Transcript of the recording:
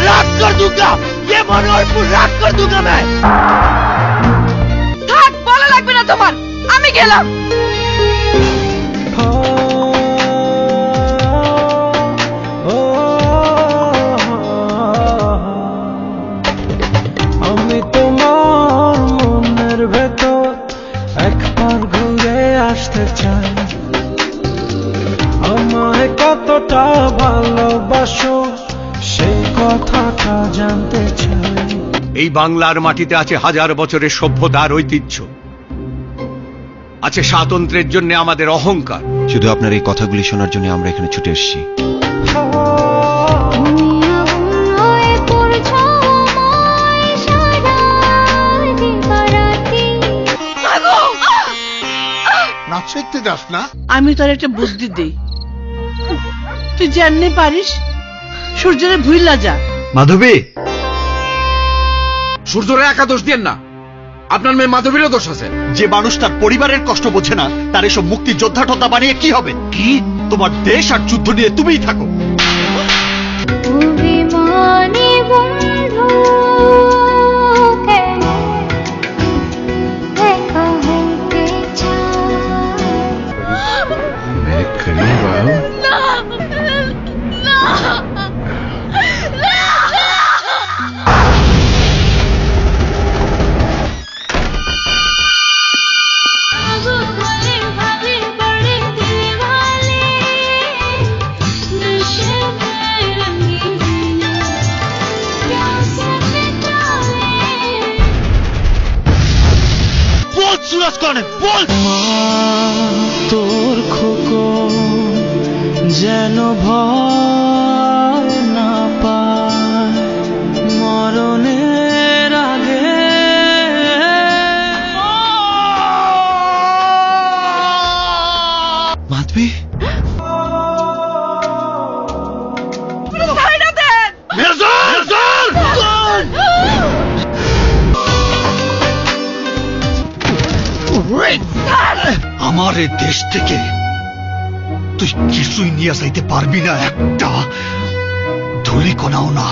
राख कर दूंगा, ये मनोहरपुर राख कर दूंगा मैं। থাক, বলা লাগবে না তোমার, আমি গেলাম। আমি তোমার মনের ভেতর একবার ঘুরে আসতে চাই, আমায় কতটা ভালোবাসো সেই কথাটা জানতে চাই। এই বাংলার মাটিতে আছে হাজার বছরের সভ্যতার ঐতিহ্য, আছে স্বাতন্ত্র্যের জন্য আমাদের অহংকার। শুধু আপনার এই কথাগুলি শোনার জন্য আমরা এখানে ছুটে এসেছি। নাচ শিখতে যাস না? আমি তোর একটা বুদ্ধি দিই, তুই জানতে পারিস সূর্যের ভুইলা যা। মাধবী, সূর্যের একা দোষ দিয়েন না, আপনার মেয়ে মাধবীরও দোষ আছে। যে মানুষ তার পরিবারের কষ্ট বোঝে না, তার এসব মুক্তি যোদ্ধা টোদ্ধা বানিয়ে কি হবে? কি তোমার দেশ আর যুদ্ধ নিয়ে তুমিই থাকো। তোর খোকন যেন ভয় না পায় মরণের আগে। মাধবী, আমার এই দেশ থেকে তুই কিছুই নিয়ে যাইতে পারবি না, একটা ধুলিকণাও না।